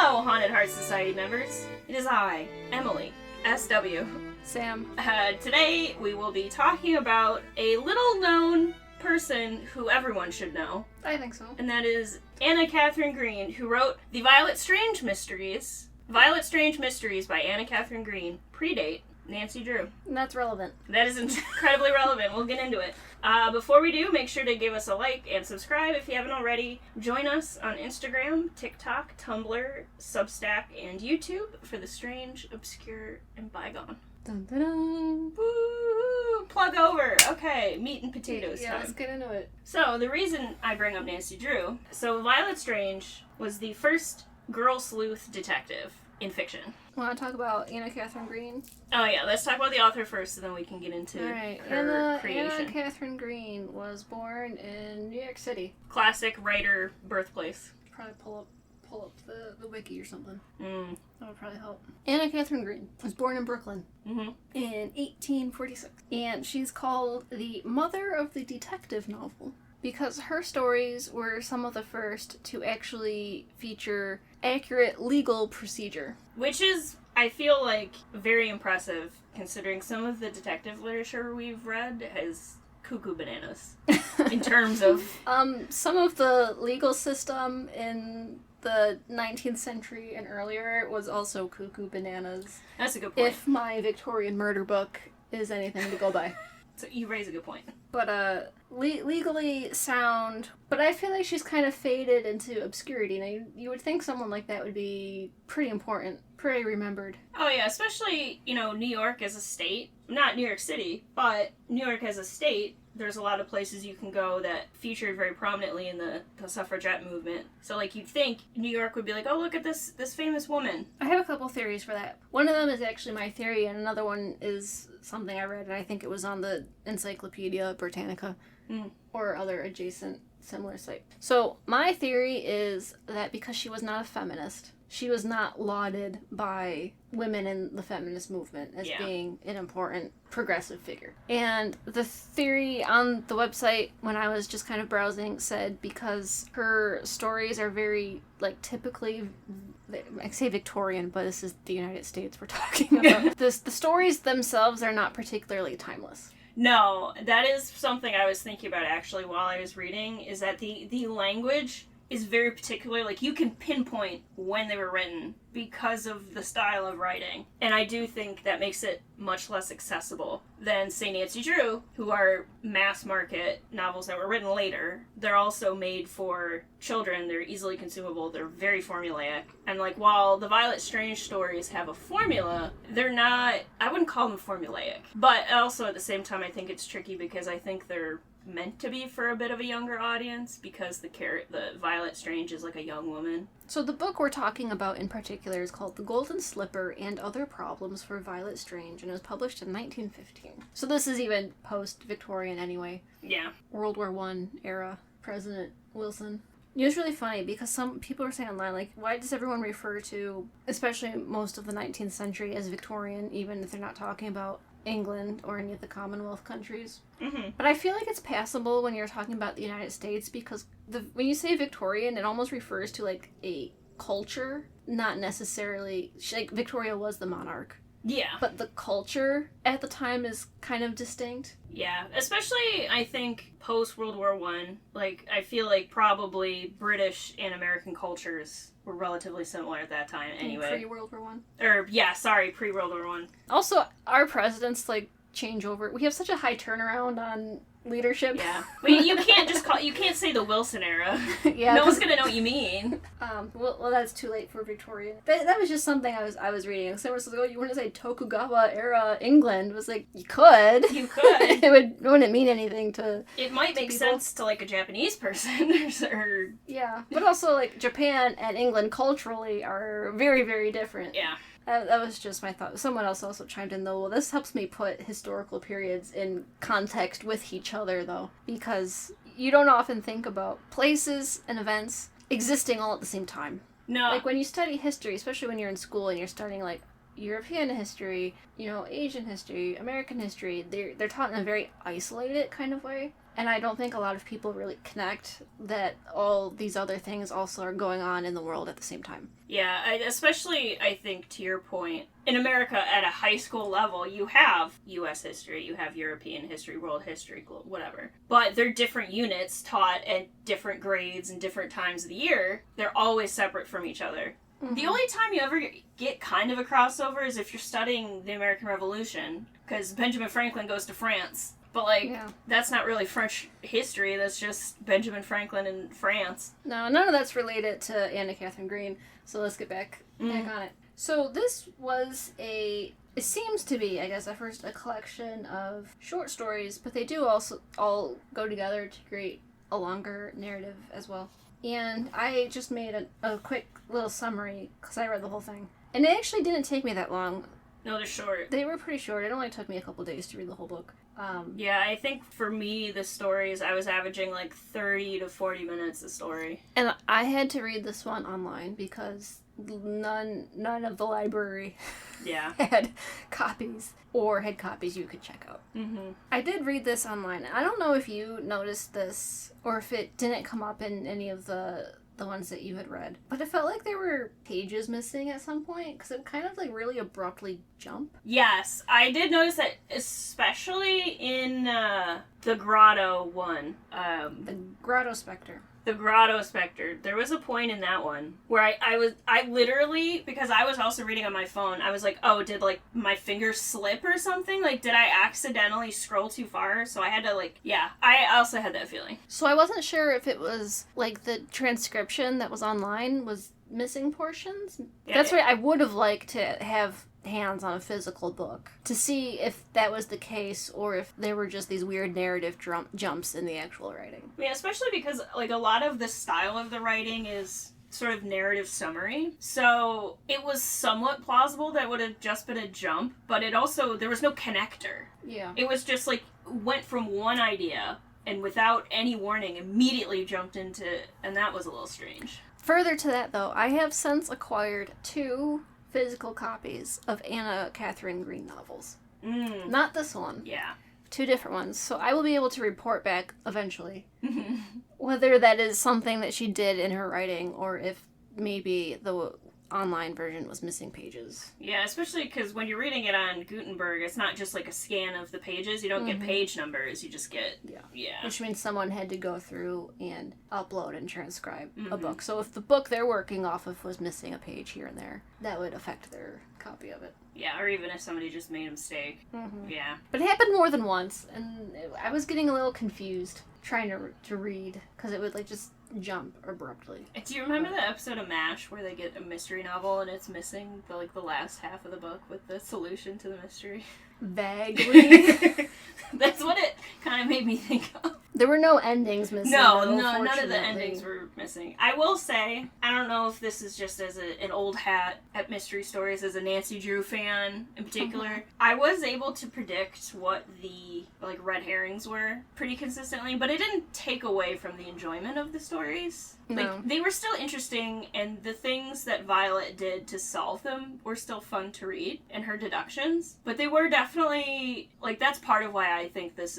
Hello, Haunted Heart Society members. It is I, Emily, SW. Sam. Today we will be talking about a little-known person who everyone should know. I think so. And that is Anna Catherine Green, who wrote The Violet Strange Mysteries. Violet Strange Mysteries by Anna Catherine Green predate Nancy Drew. And that's relevant. That is incredibly relevant. We'll get into it. Before we do, make sure to give us a like and subscribe if you haven't already. Join us on Instagram, TikTok, Tumblr, Substack, and YouTube for the strange, obscure, and bygone. Dun, dun, dun. Woo! Plug over. Okay, meat and potatoes Yeah, time. let's get into it. So, the reason I bring up Nancy Drew, Violet Strange was the first girl sleuth detective in fiction. Want to talk about Anna Catherine Green? Oh yeah, let's talk about the author first, and then we can get into her creation. Anna Catherine Green was born in New York City. Classic writer birthplace. Probably pull up the wiki or something. Mm. That would probably help. Anna Catherine Green was born in Brooklyn in 1846. And she's called the mother of the detective novel because her stories were some of the first to actually feature accurate legal procedure. Which is, I feel like, very impressive, considering some of the detective literature we've read has cuckoo bananas in terms of... Some of the legal system in the 19th century and earlier was also cuckoo bananas. That's a good point. If my Victorian murder book is anything to go by. So you raise a good point. But, legally sound, but I feel like she's kind of faded into obscurity. Now, you would think someone like that would be pretty important, pretty remembered. Oh yeah, especially, New York as a state. Not New York City, but New York as a state. There's a lot of places you can go that featured very prominently in the suffragette movement. So, you'd think New York would be like, oh, look at this famous woman. I have a couple theories for that. One of them is actually my theory, and another one is something I read, and I think it was on the Encyclopedia Britannica or other adjacent similar site. So, my theory is that because she was not a feminist, she was not lauded by women in the feminist movement as being an important progressive figure. And the theory on the website, when I was just kind of browsing, said because her stories are very, typically, I say Victorian, but this is the United States we're talking about. The stories themselves are not particularly timeless. No, that is something I was thinking about actually while I was reading, is that the language is very particular. You can pinpoint when they were written because of the style of writing. And I do think that makes it much less accessible than, say, Nancy Drew, who are mass market novels that were written later. They're also made for children. They're easily consumable. They're very formulaic. And, while the Violet Strange stories have a formula, they're not, I wouldn't call them formulaic. But also at the same time, I think it's tricky because I think they're meant to be for a bit of a younger audience because the Violet Strange is a young woman. So the book we're talking about in particular is called The Golden Slipper and Other Problems for Violet Strange, and it was published in 1915. So this is even post-Victorian anyway. Yeah. World War I era, President Wilson. It was really funny because some people were saying online, why does everyone refer to, especially most of the 19th century, as Victorian, even if they're not talking about England or any of the Commonwealth countries? Mm-hmm. But I feel like it's passable when you're talking about the United States because when you say Victorian, it almost refers to a culture, not necessarily Victoria was the monarch. Yeah. But the culture at the time is kind of distinct. Yeah, especially I think post World War I. I feel like probably British and American cultures were relatively similar at that time anyway. Pre-World War I? Pre-World War I. Also, our presidents, change over. We have such a high turnaround on leadership. Yeah. You can't say the Wilson era. Yeah. No one's gonna know what you mean. Well, that's too late for Victorian. That was just something I was reading. Someone was like, oh, you want to say Tokugawa era England? It was like, you could. You could. It wouldn't mean anything to... It might make sense to, a Japanese person, or... Yeah. But also, Japan and England culturally are very, very different. Yeah. That was just my thought. Someone else also chimed in, though, well, this helps me put historical periods in context with each other, though, because you don't often think about places and events existing all at the same time. No. When you study history, especially when you're in school and you're studying, European history, Asian history, American history, they're taught in a very isolated kind of way. And I don't think a lot of people really connect that all these other things also are going on in the world at the same time. Yeah, especially, I think, to your point, in America, at a high school level, you have U.S. history, you have European history, world history, whatever. But they're different units taught at different grades and different times of the year. They're always separate from each other. Mm-hmm. The only time you ever get kind of a crossover is if you're studying the American Revolution, because Benjamin Franklin goes to France. But, like, that's not really French history. That's just Benjamin Franklin in France. No, none of that's related to Anna Catherine Green. So let's get back on it. So this was it seems to be, I guess, at first a collection of short stories, but they do also all go together to create a longer narrative as well. And I just made a quick little summary, because I read the whole thing. And it actually didn't take me that long. No, they're short. They were pretty short. It only took me a couple days to read the whole book. Yeah, I think for me, the stories, I was averaging like 30 to 40 minutes a story. And I had to read this one online because none of the library had copies or had copies you could check out. Mm-hmm. I did read this online. I don't know if you noticed this or if it didn't come up in any of the ones that you had read, but it felt like there were pages missing at some point because it kind of like really abruptly jump. Yes, I did notice that, especially in the Grotto one. The Grotto Spectre. The Grotto Spectre. There was a point in that one where I literally, because I was also reading on my phone, I was like, oh, did, like, my finger slip or something? Like, did I accidentally scroll too far? So I had to, like, I also had that feeling. So I wasn't sure if it was, like, the transcription that was online was missing portions. Yeah, that's why I would have liked to have hands on a physical book to see if that was the case or if there were just these weird narrative jumps in the actual writing. Yeah, especially because, like, a lot of the style of the writing is sort of narrative summary. So it was somewhat plausible that would have just been a jump, but it also, there was no connector. Yeah. It was just, like, went from one idea and without any warning immediately jumped into, and that was a little strange. Further to that, though, I have since acquired 2 physical copies of Anna Catherine Green novels. Not this one. Yeah. 2 different ones. So I will be able to report back eventually whether that is something that she did in her writing or if maybe the online version was missing pages. Yeah, especially because when you're reading it on Gutenberg, it's not just like a scan of the pages. You don't get page numbers. You just get... Yeah. Which means someone had to go through and upload and transcribe a book. So if the book they're working off of was missing a page here and there, that would affect their copy of it. Yeah, or even if somebody just made a mistake. Yeah. But it happened more than once, and I was getting a little confused trying to read, because it would like just jump abruptly. Do you remember the episode of MASH where they get a mystery novel and it's missing the last half of the book with the solution to the mystery? Vaguely. That's what it kind of made me think of. There were no endings missing. No, none of the endings were missing. I will say, I don't know if this is just as an old hat at Mystery Stories, as a Nancy Drew fan in particular. I was able to predict what the red herrings were pretty consistently, but it didn't take away from the enjoyment of the stories. No. They were still interesting, and the things that Violet did to solve them were still fun to read, and her deductions. But they were definitely, that's part of why I think this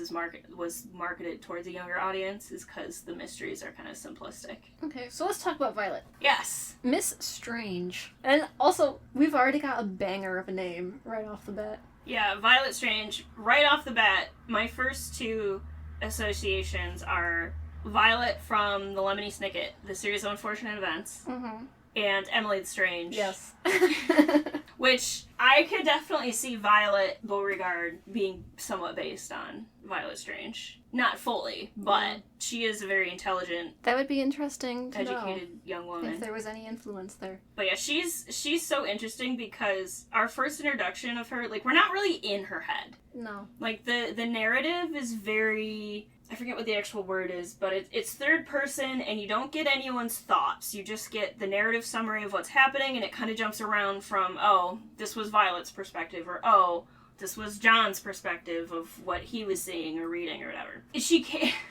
was marketed towards a younger audience, is because the mysteries are kind of simplistic. Okay, so let's talk about Violet. Yes. Miss Strange. And also, we've already got a banger of a name right off the bat. Yeah, Violet Strange. Right off the bat, my first 2 associations are Violet from The Lemony Snicket, the series of unfortunate events, and Emily the Strange. Yes. Which I could definitely see Violet Beauregard being somewhat based on Violet Strange. Not fully, but she is a very intelligent, that would be interesting to educated young woman. If there was any influence there. But yeah, she's so interesting because our first introduction of her, we're not really in her head. No. The narrative is very... I forget what the actual word is, but it's third person, and you don't get anyone's thoughts. You just get the narrative summary of what's happening, and it kind of jumps around from, oh, this was Violet's perspective, or oh, This was John's perspective of what he was seeing or reading or whatever.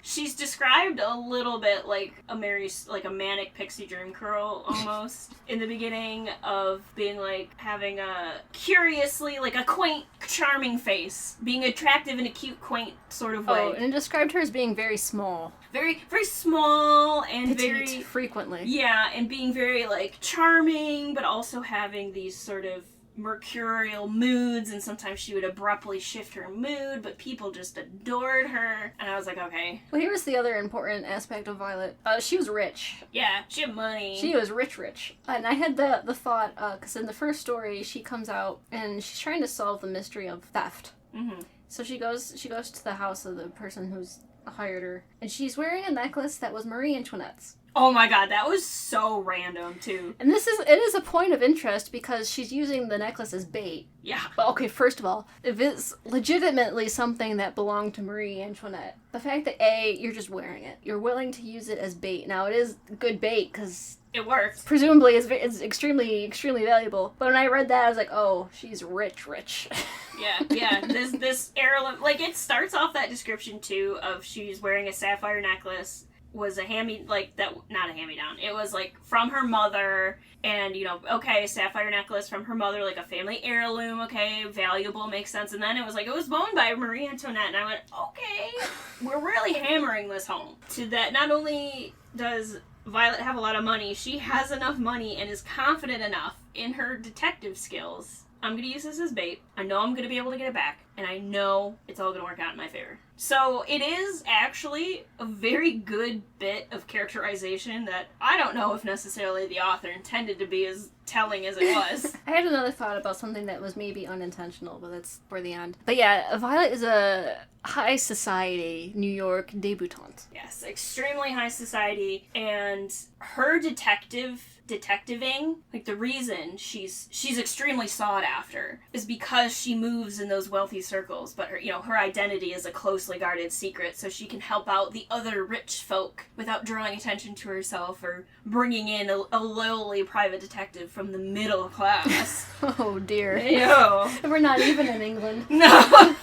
She's described a little bit like a manic pixie dream girl almost in the beginning of being like having a curiously like a quaint, charming face, being attractive in a cute, quaint sort of way. Oh, and it described her as being very small. Very, very small and petite, very frequently. Yeah, and being very like charming, but also having these sort of mercurial moods, and sometimes she would abruptly shift her mood, but people just adored her, and I was like, okay. Well, here's the other important aspect of Violet. She was rich. Yeah, she had money. She was rich. And I had the thought, because in the first story, she comes out, and she's trying to solve the mystery of theft. Mm-hmm. So she goes to the house of the person who's hired her, and she's wearing a necklace that was Marie Antoinette's. Oh my god, that was so random, too. And it is a point of interest because she's using the necklace as bait. Yeah. But okay, first of all, if it's legitimately something that belonged to Marie Antoinette, the fact that you're just wearing it, you're willing to use it as bait. Now, it is good bait because it works. Presumably, it's extremely, extremely valuable. But when I read that, I was like, oh, she's rich. Yeah. This heirloom, like, it starts off that description, too, of she's wearing a sapphire necklace. Was not a hand-me-down. It was, like, from her mother, and, okay, sapphire necklace from her mother, like, a family heirloom, okay, valuable, makes sense. And then it was like, it was owned by Marie Antoinette, and I went, okay, we're really hammering this home. To that, not only does Violet have a lot of money, she has enough money and is confident enough in her detective skills. I'm going to use this as bait. I know I'm going to be able to get it back, and I know it's all going to work out in my favor. So it is actually a very good bit of characterization that I don't know if necessarily the author intended to be as telling as it was. I had another thought about something that was maybe unintentional, but that's for the end. But yeah, Violet is a high society New York debutante. Yes, extremely high society, and her detectiving, like the reason she's extremely sought after is because she moves in those wealthy circles, but her identity is a closely guarded secret, so she can help out the other rich folk without drawing attention to herself or bringing in a lowly private detective from the middle class. Oh dear. Yo. We're not even in England. No.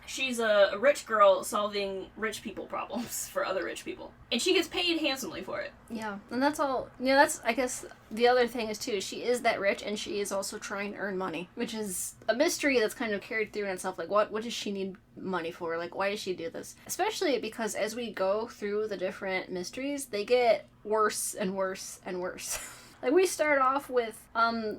She's a rich girl solving rich people problems for other rich people. And she gets paid handsomely for it. Yeah. And that's all. That's, I guess, the other thing is, too, she is that rich and she is also trying to earn money, which is a mystery that's kind of carried through in itself. Like, what does she need money for? Like, why does she do this? Especially because as we go through the different mysteries, they get worse and worse and worse. Like, we start off with,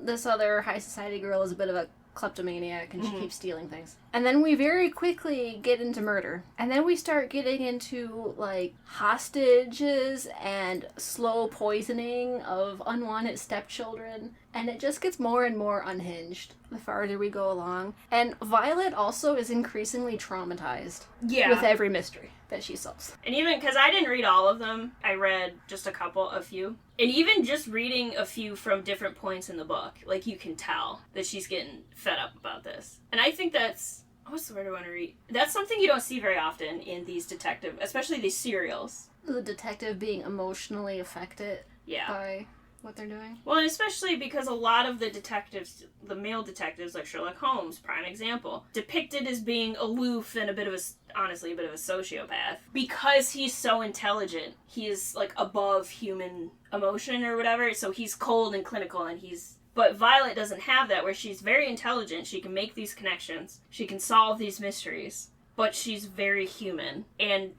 this other high society girl is a bit of a kleptomaniac and she keeps stealing things. And then we very quickly get into murder. And then we start getting into, like, hostages and slow poisoning of unwanted stepchildren. And it just gets more and more unhinged the farther we go along. And Violet also is increasingly traumatized with every mystery that she solves. And even, because I didn't read all of them, I read just a few. And even just reading a few from different points in the book, like, you can tell that she's getting fed up about this. And I think that's, what's the word I want to read? That's something you don't see very often in these detective, especially these serials. The detective being emotionally affected by what they're doing. Well, and especially because a lot of the detectives, the male detectives, like Sherlock Holmes, prime example, depicted as being aloof and a bit of a sociopath. Because he's so intelligent, he is, like, above human emotion or whatever, so he's cold and clinical, and But Violet doesn't have that, where she's very intelligent, she can make these connections, she can solve these mysteries, but she's very human. And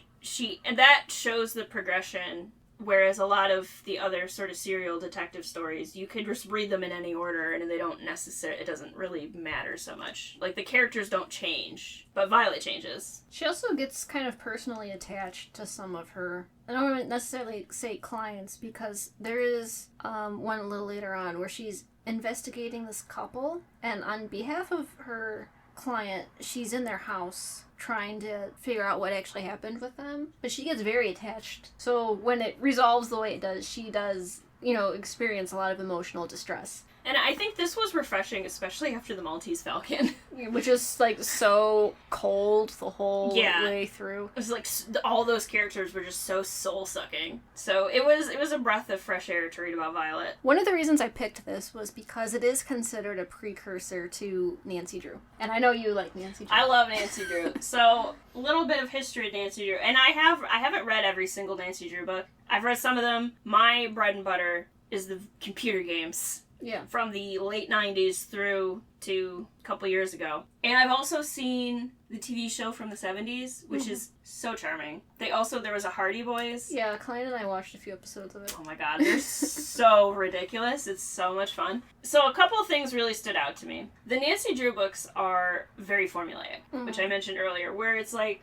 that shows the progression. Whereas a lot of the other sort of serial detective stories, you could just read them in any order and it doesn't really matter so much. Like, the characters don't change, but Violet changes. She also gets kind of personally attached to some of her, I don't want to necessarily say clients, because there is one a little later on where she's investigating this couple, and on behalf of her client, she's in their house trying to figure out what actually happened with them, but she gets very attached. So when it resolves the way it does, she does experience a lot of emotional distress. And I think this was refreshing, especially after the Maltese Falcon. Which is, like, so cold the whole way through. It was like, all those characters were just so soul-sucking. So it was a breath of fresh air to read about Violet. One of the reasons I picked this was because it is considered a precursor to Nancy Drew. And I know you like Nancy Drew. I love Nancy Drew. So, a little bit of history of Nancy Drew. And I haven't read every single Nancy Drew book. I've read some of them. My bread and butter is the computer games. Yeah. From the late 90s through to a couple years ago. And I've also seen the TV show from the 70s, which is so charming. There was a Hardy Boys. Yeah, Klein and I watched a few episodes of it. Oh my god, they're so ridiculous. It's so much fun. So a couple of things really stood out to me. The Nancy Drew books are very formulaic, which I mentioned earlier, where it's like,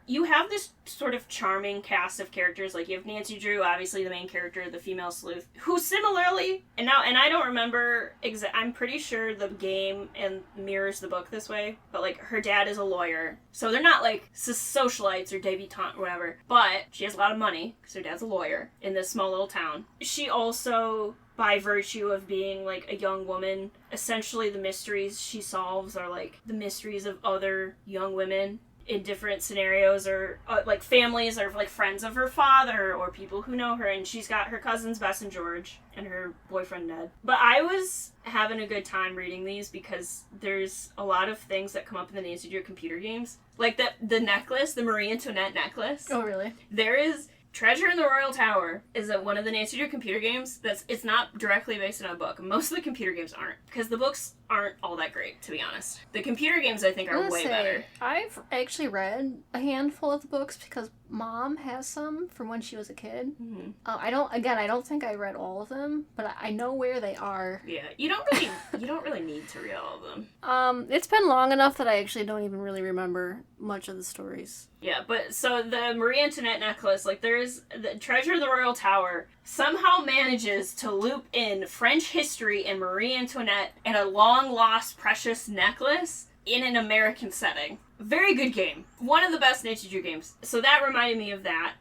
you have this sort of charming cast of characters. Like, you have Nancy Drew, obviously the main character, the female sleuth, who similarly, and I don't remember, I'm pretty sure the game and mirrors the book this way, but like, her dad is a lawyer, so they're not like socialites or debutante or whatever, but she has a lot of money because her dad's a lawyer in this small little town. She also, by virtue of being like a young woman, essentially the mysteries she solves are like the mysteries of other young women in different scenarios, or like families or like friends of her father or people who know her, and she's got her cousins Bess and George and her boyfriend Ned. But I was having a good time reading these because there's a lot of things that come up in the Nancy Drew computer games, like the necklace, the Marie Antoinette necklace. Oh, really? There is Treasure in the Royal Tower is one of the Nancy Drew computer games it's not directly based on a book. Most of the computer games aren't, because the books aren't all that great, to be honest. The computer games, I think, are way better. I've actually read a handful of the books because Mom has some from when she was a kid. Mm-hmm. I don't think I read all of them, but I know where they are. Yeah, you don't really need to read all of them. It's been long enough that I actually don't even really remember much of the stories. Yeah, but so the Marie Antoinette necklace, like, there's the Treasure of the Royal Tower somehow manages to loop in French history and Marie Antoinette and a long-lost precious necklace in an American setting. Very good game. One of the best Nancy Drew games. So that reminded me of that.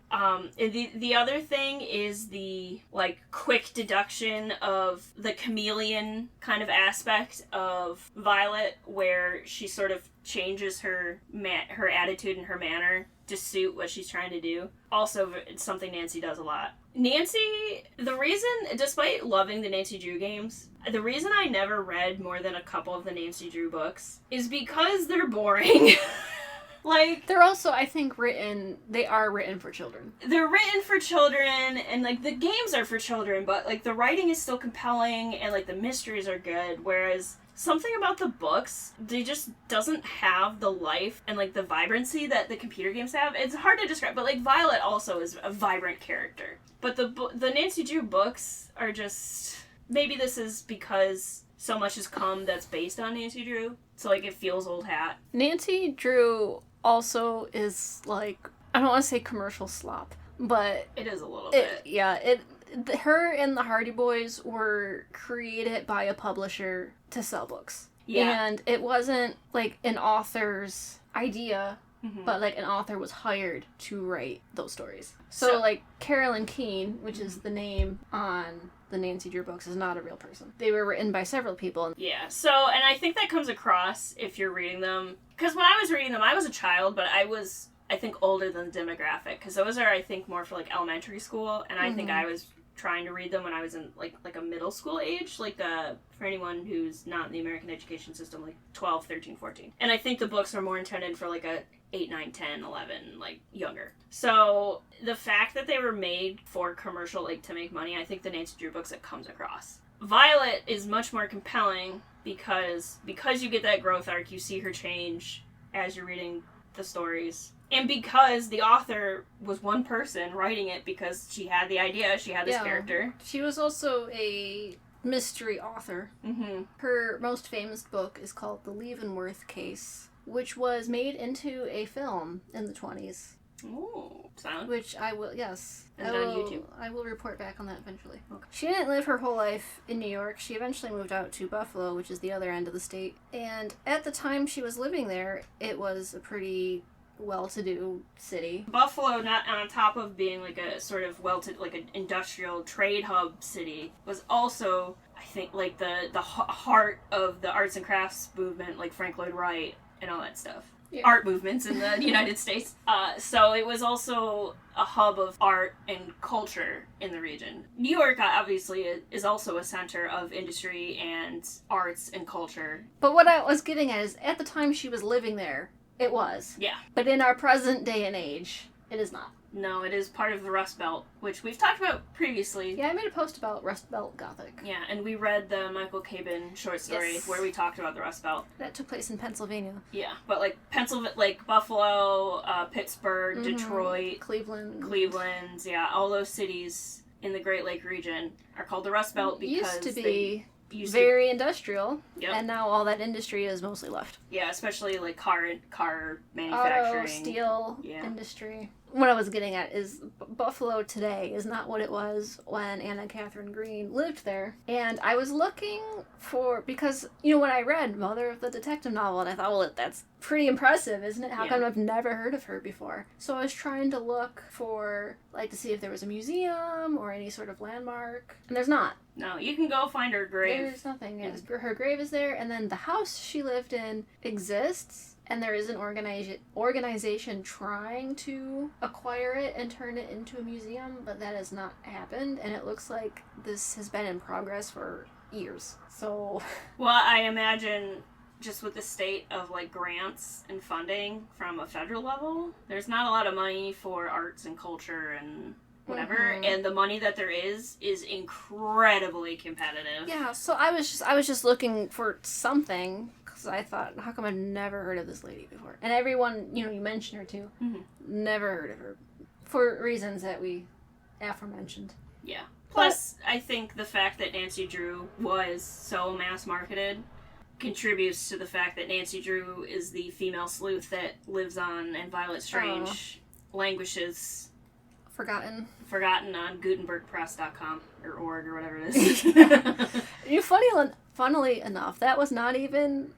The other thing is the, like, quick deduction of the chameleon kind of aspect of Violet, where she sort of changes her attitude and her manner to suit what she's trying to do. Also, it's something Nancy does a lot. Nancy, despite loving the Nancy Drew games, the reason I never read more than a couple of the Nancy Drew books is because they're boring. Like, they're also, I think, they are written for children. They're written for children, and, like, the games are for children, but, like, the writing is still compelling, and, like, the mysteries are good, whereas something about the books, they just doesn't have the life and, like, the vibrancy that the computer games have. It's hard to describe, but, like, Violet also is a vibrant character. But the Nancy Drew books are just... Maybe this is because so much has come that's based on Nancy Drew, so, like, it feels old hat. Nancy Drew also is, like, I don't want to say commercial slop, but... It is a little bit. Yeah, her and the Hardy Boys were created by a publisher to sell books. Yeah. And it wasn't, like, an author's idea, but, like, an author was hired to write those stories. So like, Carolyn Keene, which is the name on the Nancy Drew books, is not a real person. They were written by several people. Yeah, so, and I think that comes across if you're reading them. Because when I was reading them, I was a child, but I was, I think, older than the demographic. Because those are, I think, more for, like, elementary school. And I think I was trying to read them when I was in, like a middle school age. Like, for anyone who's not in the American education system, like 12, 13, 14. And I think the books are more intended for, like, a 8, 9, 10, 11, like, younger. So, the fact that they were made for commercial, like, to make money, I think the Nancy Drew books, it comes across. Violet is much more compelling because you get that growth arc, you see her change as you're reading the stories. And because the author was one person writing it because she had the idea, she had this character. She was also a mystery author. Mm-hmm. Her most famous book is called The Leavenworth Case, which was made into a film in the 20s. Ooh, sound. Which I will, yes. And on YouTube. I will report back on that eventually. Okay. She didn't live her whole life in New York. She eventually moved out to Buffalo, which is the other end of the state. And at the time she was living there, it was a pretty well-to-do city. Buffalo, not on top of being like a sort of like an industrial trade hub city, was also, I think, like the heart of the arts and crafts movement, like Frank Lloyd Wright and all that stuff. Yeah. Art movements in the United States. So it was also a hub of art and culture in the region. New York, obviously, is also a center of industry and arts and culture. But what I was getting at is, at the time she was living there, it was. Yeah. But in our present day and age, it is not. No, it is part of the Rust Belt, which we've talked about previously. Yeah, I made a post about Rust Belt Gothic. Yeah, and we read the Michael Cabin short story where we talked about the Rust Belt. That took place in Pennsylvania. Yeah, but like Buffalo, Pittsburgh, Detroit, Cleveland, yeah, all those cities in the Great Lake region are called the Rust Belt because used to be very industrial, and now all that industry is mostly left. Yeah, especially like car manufacturing. Auto, steel industry. What I was getting at is Buffalo today is not what it was when Anna Catherine Green lived there. And I was looking for, because, when I read Mother of the Detective novel, and I thought, well, that's pretty impressive, isn't it? How come I've never heard of her before? So I was trying to look for, to see if there was a museum or any sort of landmark. And there's not. No, you can go find her grave. There's nothing. Yes. Her grave is there, and then the house she lived in exists. And there is an organization trying to acquire it and turn it into a museum, but that has not happened, and it looks like this has been in progress for years. So, well, I imagine just with the state of grants and funding from a federal level, there's not a lot of money for arts and culture and whatever, and the money that there is incredibly competitive. Yeah, so I was just looking for something. So I thought, how come I've never heard of this lady before? And everyone, you mentioned her too, never heard of her, for reasons that we aforementioned. Yeah. Plus, I think the fact that Nancy Drew was so mass-marketed contributes to the fact that Nancy Drew is the female sleuth that lives on, and Violet Strange languishes... Forgotten on GutenbergPress.com or org or whatever it is. Funnily enough, that was not even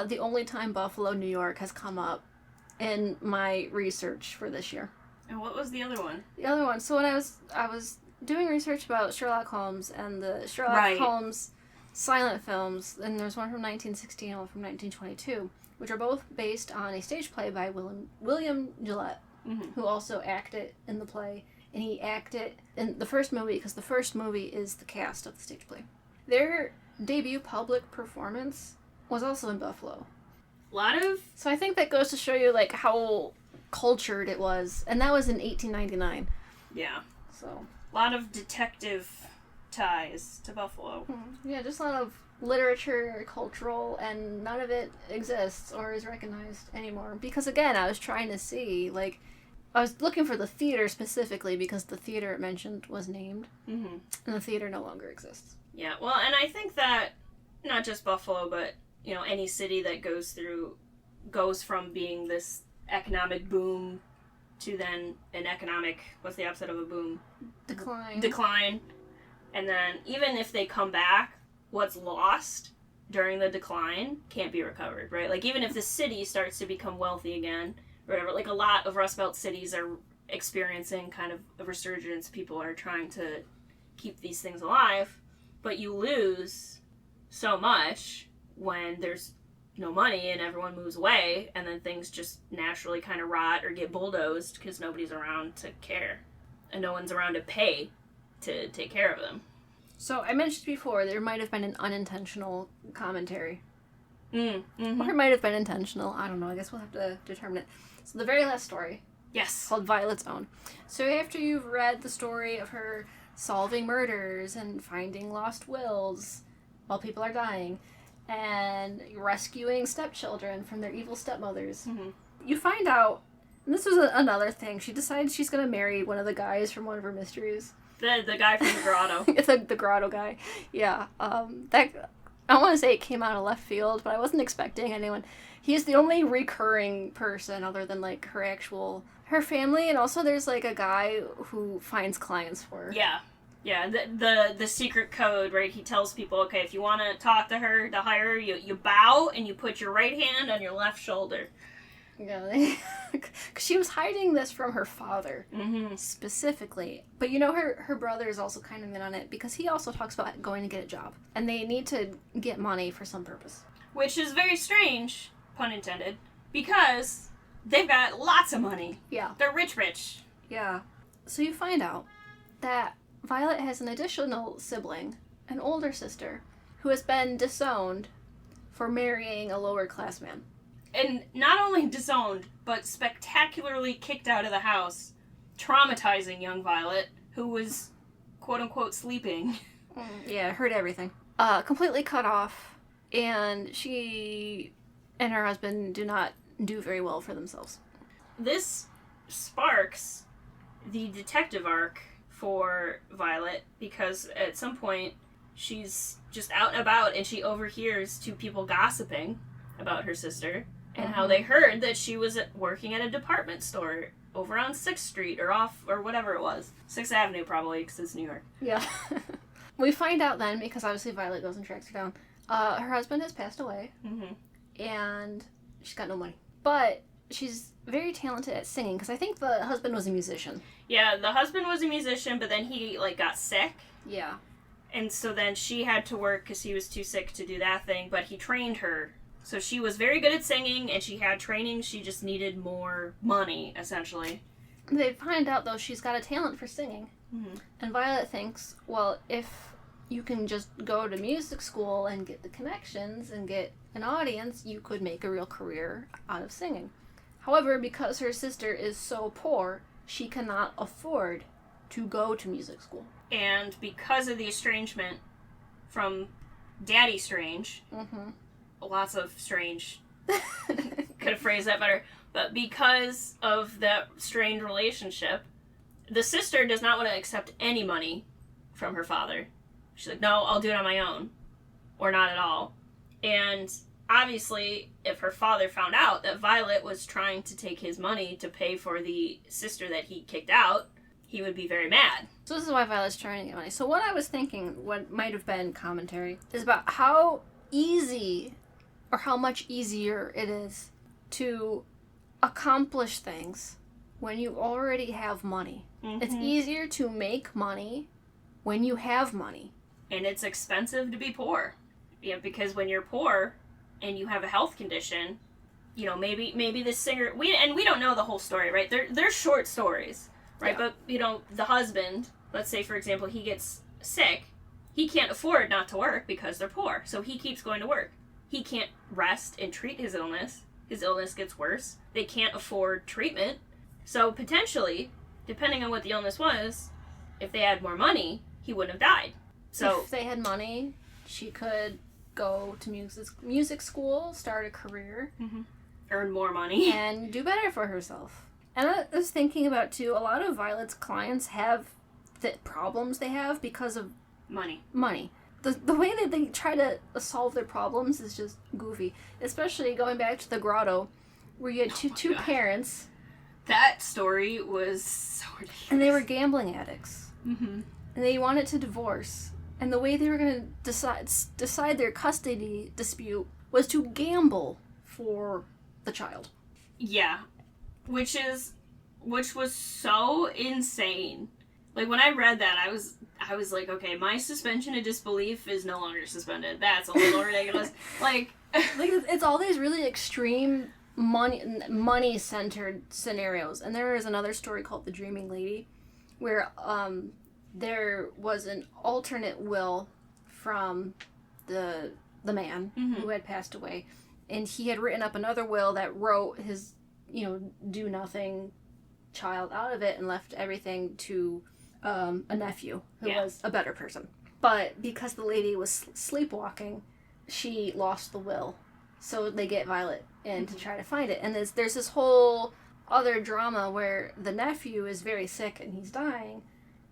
the only time Buffalo, New York has come up in my research for this year. And what was the other one? The other one. So when I was doing research about Sherlock Holmes and the Sherlock Holmes silent films, and there's one from 1916 and one from 1922, which are both based on a stage play by William Gillette, who also acted in the play, and he acted in the first movie because the first movie is the cast of the stage play. Their debut public performance was also in Buffalo. So I think that goes to show you how cultured it was, and that was in 1899. Yeah. So a lot of detective ties to Buffalo. Yeah, just a lot of literature, cultural, and none of it exists or is recognized anymore. Because again, I was trying to see I was looking for the theater specifically because the theater it mentioned was named, and the theater no longer exists. Yeah, well, and I think that not just Buffalo, but any city that goes from being this economic boom to then an economic, what's the opposite of a boom? Decline. And then even if they come back, what's lost during the decline can't be recovered, right? Even if the city starts to become wealthy again, or whatever, a lot of Rust Belt cities are experiencing kind of a resurgence. People are trying to keep these things alive. But you lose so much when there's no money and everyone moves away, and then things just naturally kind of rot or get bulldozed because nobody's around to care. And no one's around to pay to take care of them. So I mentioned before there might have been an unintentional commentary. Or it might have been intentional. I don't know. I guess we'll have to determine it. So the very last story. Yes. Called Violet's Own. So after you've read the story of her solving murders and finding lost wills while people are dying and rescuing stepchildren from their evil stepmothers, you find out, and this was another thing, she decides she's going to marry one of the guys from one of her mysteries. The guy from the grotto. the grotto guy. Yeah. That... I don't want to say it came out of left field, but I wasn't expecting anyone. He's the only recurring person other than her family, and also there's a guy who finds clients for her. Yeah. The secret code, right? He tells people, okay, if you want to talk to her, to hire her, you bow and you put your right hand on your left shoulder. Yeah, because she was hiding this from her father, specifically. But you know, her brother is also kind of in on it, because he also talks about going to get a job. And they need to get money for some purpose. Which is very strange, pun intended, because they've got lots of money. Yeah. They're rich. Yeah. So you find out that Violet has an additional sibling, an older sister, who has been disowned for marrying a lower class man. And not only disowned, but spectacularly kicked out of the house, traumatizing young Violet, who was, quote-unquote, sleeping. Yeah, heard everything. Completely cut off, and she and her husband do not do very well for themselves. This sparks the detective arc for Violet, because at some point she's just out and about and she overhears two people gossiping about her sister and how they heard that she was working at a department store over on 6th Street or whatever it was. 6th Avenue probably, because it's New York. Yeah. We find out then, because obviously Violet goes and tracks her down, her husband has passed away, and she's got no money. But she's very talented at singing, because I think the husband was a musician. Yeah, the husband was a musician, but then he, got sick. Yeah. And so then she had to work because he was too sick to do that thing, but he trained her. So she was very good at singing, and she had training. She just needed more money, essentially. They find out, though, she's got a talent for singing. And Violet thinks, well, if you can just go to music school and get the connections and get an audience, you could make a real career out of singing. However, because her sister is so poor, she cannot afford to go to music school. And because of the estrangement from Daddy Strange, lots of strange, could have phrased that better, but because of that strained relationship, the sister does not want to accept any money from her father. She's like, no, I'll do it on my own, or not at all. And obviously, if her father found out that Violet was trying to take his money to pay for the sister that he kicked out, he would be very mad. So this is why Violet's trying to get money. So what I was thinking, what might have been commentary, is about how easy, or how much easier it is to accomplish things when you already have money. It's easier to make money when you have money. And it's expensive to be poor. Yeah, because when you're poor and you have a health condition, maybe this singer, we don't know the whole story, right? They're short stories, right? Yeah. But the husband, let's say for example, he gets sick, he can't afford not to work because they're poor, so he keeps going to work. He can't rest and treat his illness. His illness gets worse. They can't afford treatment. So potentially, depending on what the illness was, if they had more money, he wouldn't have died. So if they had money, she could go to music school, start a career, earn more money, and do better for herself. And I was thinking about, too, a lot of Violet's clients have the problems they have because of money. The way that they try to solve their problems is just goofy. Especially going back to the grotto, where you had two parents. That story was so ridiculous. And they were gambling addicts. And they wanted to divorce. And the way they were going to decide their custody dispute was to gamble for the child. Yeah. Which was so insane. Like, when I read that, I was like, okay, my suspension of disbelief is no longer suspended. That's a little ridiculous. Like, it's all these really extreme money-centered scenarios. And there is another story called The Dreaming Lady, where there was an alternate will from the man who had passed away. And he had written up another will that wrote his, do-nothing child out of it and left everything to a nephew who was a better person. But because the lady was sleepwalking, she lost the will. So they get Violet in to try to find it. And there's this whole other drama where the nephew is very sick and he's dying.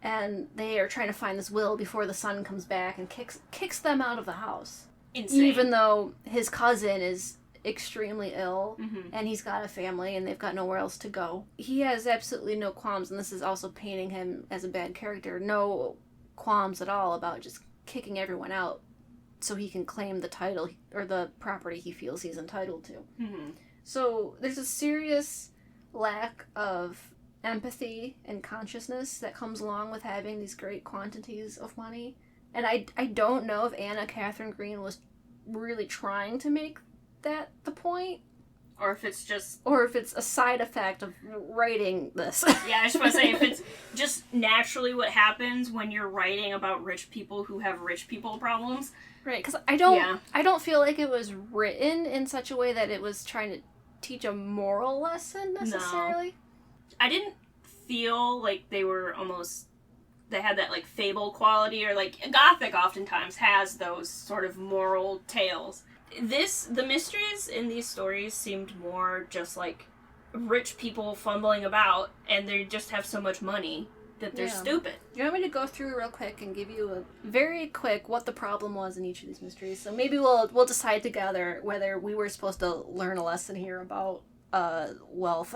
And they are trying to find this will before the son comes back and kicks them out of the house. Insane. Even though his cousin is extremely ill and he's got a family and they've got nowhere else to go. He has absolutely no qualms, and this is also painting him as a bad character. No qualms at all about just kicking everyone out so he can claim the title or the property he feels he's entitled to. So there's a serious lack of empathy and consciousness that comes along with having these great quantities of money. And I don't know if Anna Catherine Green was really trying to make that the point. Or if it's just... Or if it's a side effect of writing this. Yeah, I was just want to say, if it's just naturally what happens when you're writing about rich people who have rich people problems. Right, because I don't feel like it was written in such a way that it was trying to teach a moral lesson, necessarily. No. I didn't feel like they were almost... They had that, like, fable quality, or, like, Gothic oftentimes has those sort of moral tales. The mysteries in these stories seemed more just like rich people fumbling about, and they just have so much money that they're stupid. You want me to go through real quick and give you a very quick what the problem was in each of these mysteries? So maybe we'll decide together whether we were supposed to learn a lesson here about wealth.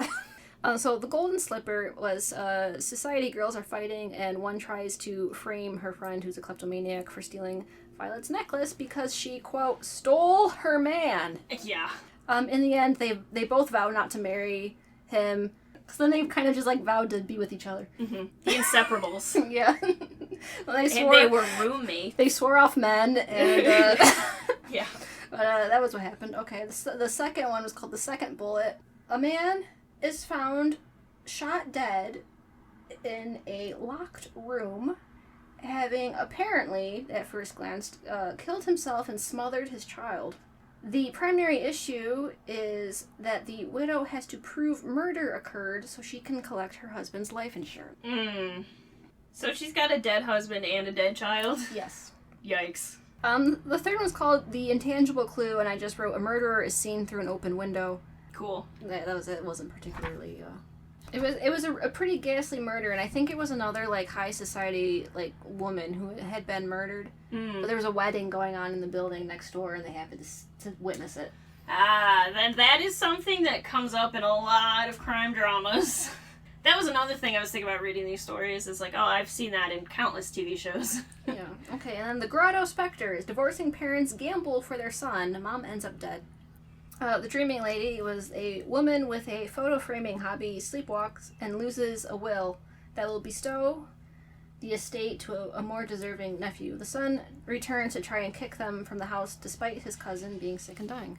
So the golden slipper was society girls are fighting, and one tries to frame her friend who's a kleptomaniac for stealing Violet's necklace because she, quote, stole her man. Yeah. In the end, they both vow not to marry him. So then they kind of just, like, vowed to be with each other. Mm-hmm. The inseparables. Yeah. Well, and they were roommates. They swore off men, and, yeah. But that was what happened. Okay, the second one was called The Second Bullet. A man is found shot dead in a locked room, having apparently, at first glance, killed himself and smothered his child. The primary issue is that the widow has to prove murder occurred so she can collect her husband's life insurance. So she's got a dead husband and a dead child? Yes. Yikes. The third one's called The Intangible Clue, and I just wrote, a murderer is seen through an open window. Cool. That was it. It wasn't particularly... It was a pretty ghastly murder, and I think it was another, like, high society, like, woman who had been murdered. But there was a wedding going on in the building next door, and they happened to witness it. Then that is something that comes up in a lot of crime dramas. That was another thing I was thinking about reading these stories, is like, oh, I've seen that in countless TV shows. Yeah. Okay, and then the Grotto Spectres. Divorcing parents gamble for their son. Mom ends up dead. The Dreaming Lady was a woman with a photo framing hobby, sleepwalks, and loses a will that will bestow the estate to a more deserving nephew. The son returns to try and kick them from the house despite his cousin being sick and dying.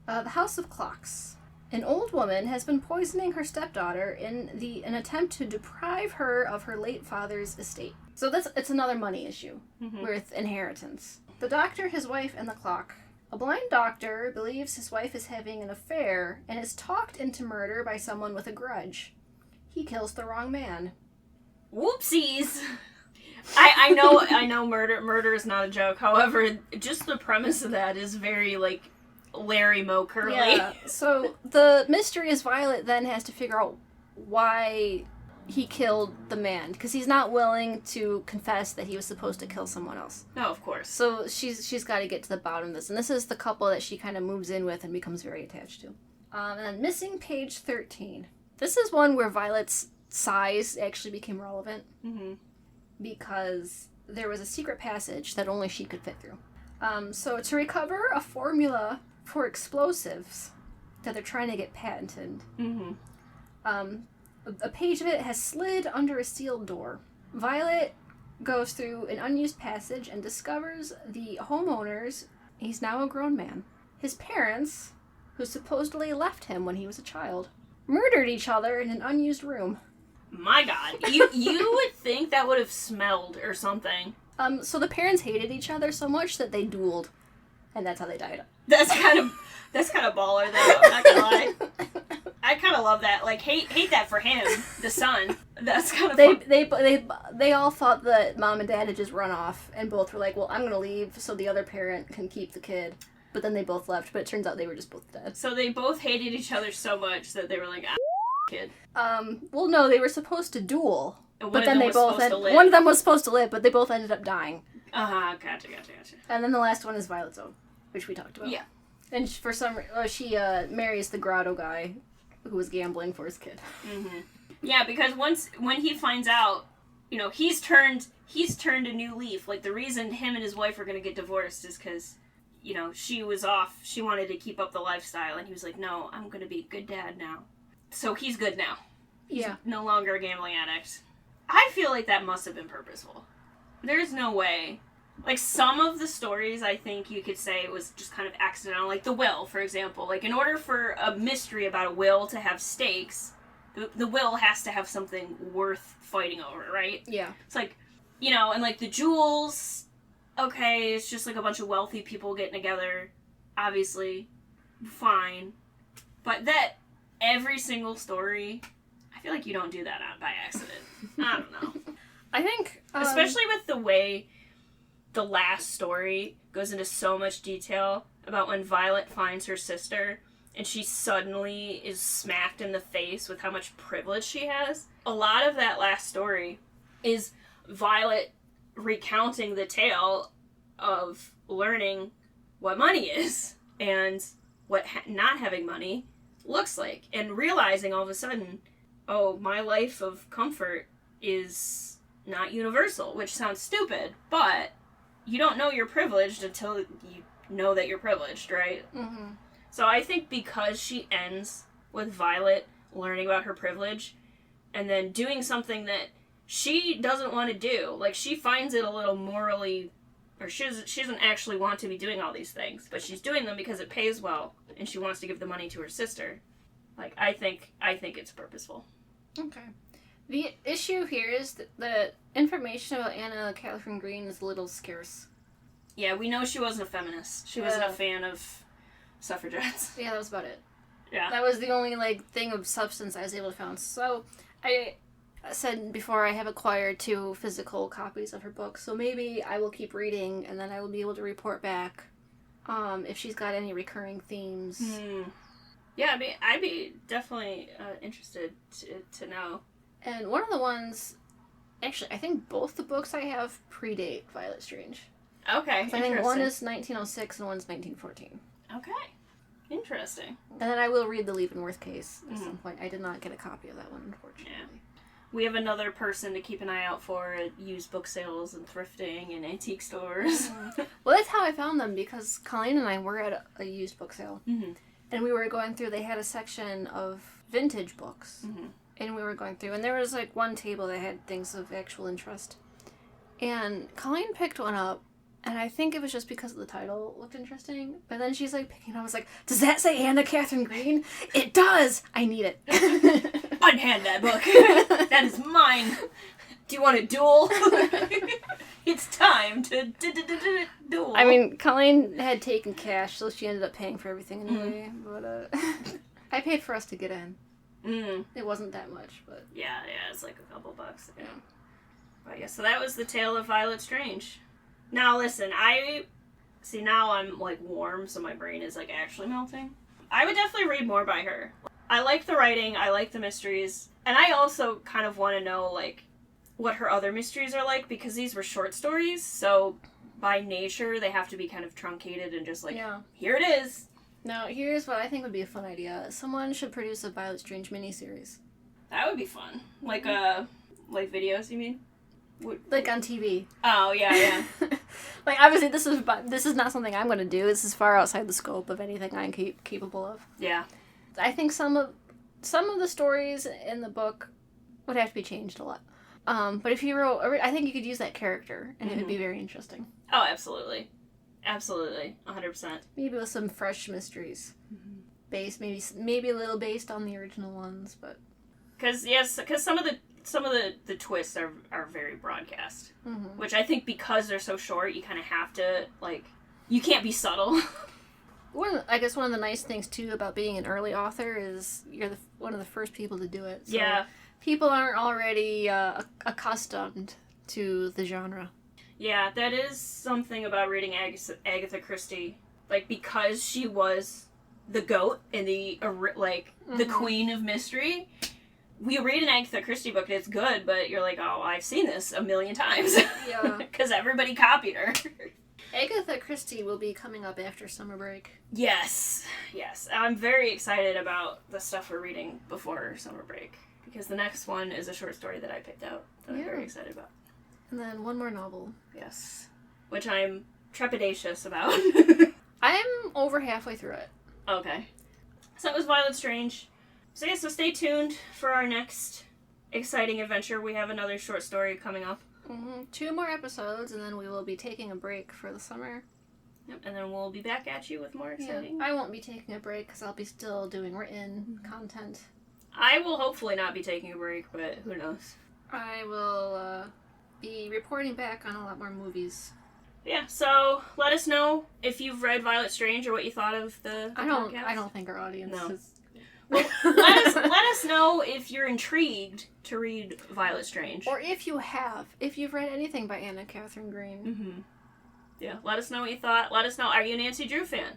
The House of Clocks. An old woman has been poisoning her stepdaughter in an attempt to deprive her of her late father's estate. So it's another money issue with inheritance. The Doctor, His Wife, and the Clock. A blind doctor believes his wife is having an affair and is talked into murder by someone with a grudge. He kills the wrong man. Whoopsies! I know murder is not a joke. However, just the premise of that is very, like, Larry Moe Curly. Yeah, so the mystery is Violet then has to figure out why he killed the man, because he's not willing to confess that he was supposed to kill someone else. No, of course. So she's got to get to the bottom of this, and this is the couple that she kind of moves in with and becomes very attached to. And then Missing Page 13. This is one where Violet's size actually became relevant, because there was a secret passage that only she could fit through. So to recover a formula for explosives that they're trying to get patented, a page of it has slid under a sealed door. Violet goes through an unused passage and discovers the homeowners, he's now a grown man, his parents, who supposedly left him when he was a child, murdered each other in an unused room. My God. You would think that would have smelled or something. So the parents hated each other so much that they dueled, and that's how they died. That's kind of baller, though. I'm not gonna lie. I kind of love that. Like, hate that for him, the son. That's kind of they all thought that mom and dad had just run off, and both were like, well, I'm gonna leave so the other parent can keep the kid. But then they both left, but it turns out they were just both dead. So they both hated each other so much that they were like, kid. Well, no, they were supposed to duel. But then one of them was supposed to live, but they both ended up dying. Gotcha. And then the last one is Violet's Own, which we talked about. Yeah. And for some she marries the grotto guy who was gambling for his kid. Yeah, because when he finds out, you know, he's turned a new leaf. Like, the reason him and his wife are going to get divorced is because you know, she was off. She wanted to keep up the lifestyle, and he was like, no, I'm going to be a good dad now. So he's good now. He's no longer a gambling addict. I feel like that must have been purposeful. There's no way. Like, some of the stories, I think you could say was just kind of accidental. Like, the will, for example. Like, in order for a mystery about a will to have stakes, the will has to have something worth fighting over, right? Yeah. It's like, you know, and like the jewels, okay, it's just like a bunch of wealthy people getting together. Obviously, fine. But that every single story, I feel like you don't do that by accident. I don't know. I think... Especially with the way the last story goes into so much detail about when Violet finds her sister and she suddenly is smacked in the face with how much privilege she has. A lot of that last story is Violet recounting the tale of learning what money is and what not having money looks like, and realizing all of a sudden, oh, my life of comfort is not universal, which sounds stupid, but you don't know you're privileged until you know that you're privileged, right? Mm-hmm. So I think because she ends with Violet learning about her privilege and then doing something that she doesn't want to do, like, she finds it a little morally, or she doesn't actually want to be doing all these things, but she's doing them because it pays well and she wants to give the money to her sister. Like, I think it's purposeful. Okay. The issue here is that the information about Anna Catherine Green is a little scarce. Yeah, we know she wasn't a feminist. She wasn't a fan of suffragettes. Yeah, that was about it. Yeah. That was the only, like, thing of substance I was able to find. So, I said before I have acquired 2 physical copies of her book, so maybe I will keep reading, and then I will be able to report back if she's got any recurring themes. Yeah, I'd be definitely interested to know. And one of the ones, actually, I think both the books I have predate Violet Strange. Okay, I think one is 1906 and one's 1914. Okay, interesting. And then I will read the Leavenworth case at some point. I did not get a copy of that one, unfortunately. Yeah. We have another person to keep an eye out for at used book sales and thrifting and antique stores. Well, that's how I found them, because Colleen and I were at a used book sale. And we were going through, they had a section of vintage books. And we were going through, and there was, like, one table that had things of actual interest. And Colleen picked one up, and I think it was just because the title looked interesting. But then she's, like, picking it up. I was like, does that say Anna Catherine Green? It does! I need it. Unhand that book. That is mine. Do you want a duel? It's time to duel. I mean, Colleen had taken cash, so she ended up paying for everything anyway. But I paid for us to get in. It wasn't that much, but... Yeah, it's like a couple bucks. Yeah. But yeah, so that was the tale of Violet Strange. Now, listen, now I'm, like, warm, so my brain is, like, actually melting. I would definitely read more by her. I like the writing, I like the mysteries, and I also kind of want to know, like, what her other mysteries are like, because these were short stories, so by nature, they have to be kind of truncated and just, like, here it is. Now, here's what I think would be a fun idea. Someone should produce a Violet Strange miniseries. That would be fun. Like, like videos, you mean? Like on TV. Oh, yeah. Like, obviously, this is not something I'm going to do. This is far outside the scope of anything I'm capable of. Yeah. I think some of the stories in the book would have to be changed a lot. But if you wrote, I think you could use that character, and it would be very interesting. Oh, absolutely. Absolutely. 100%. Maybe with some fresh mysteries. Based, maybe a little based on the original ones, but... Because some of the twists are very broadcast. Which I think because they're so short, you kind of have to, like... You can't be subtle. I guess one of the nice things, too, about being an early author is you're one of the first people to do it. So yeah. People aren't already accustomed to the genre. Yeah, that is something about reading Agatha Christie. Like, because she was the GOAT and the queen of mystery, we read an Agatha Christie book and it's good, but you're like, oh, I've seen this a million times. Yeah. Because everybody copied her. Agatha Christie will be coming up after summer break. Yes. I'm very excited about the stuff we're reading before summer break. Because the next one is a short story that I picked out that I'm very excited about. And then one more novel. Yes. Which I'm trepidatious about. I'm over halfway through it. Okay. So that was Violet Strange. So yeah, so stay tuned for our next exciting adventure. We have another short story coming up. 2 more episodes, and then we will be taking a break for the summer. Yep, and then we'll be back at you with more exciting. Yeah, I won't be taking a break because I'll be still doing written content. I will hopefully not be taking a break, but who knows. I will be reporting back on a lot more movies. Yeah, so let us know if you've read Violet Strange or what you thought of the podcast. I don't think our audience is... Well, let us know if you're intrigued to read Violet Strange. Or if you've read anything by Anna Catherine Green. Mm-hmm. Yeah, let us know what you thought. Let us know, are you a Nancy Drew fan?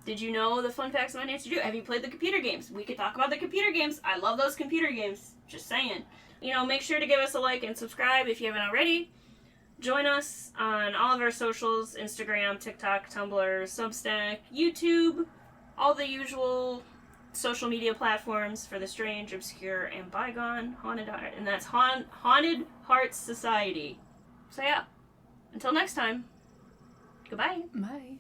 Did you know the fun facts about Nancy Drew? Have you played the computer games? We could talk about the computer games. I love those computer games. Just saying. You know, make sure to give us a like and subscribe if you haven't already. Join us on all of our socials, Instagram, TikTok, Tumblr, Substack, YouTube, all the usual social media platforms for the strange, obscure, and bygone Haunted Heart. And that's Haunted Hearts Society. So yeah, until next time, goodbye. Bye.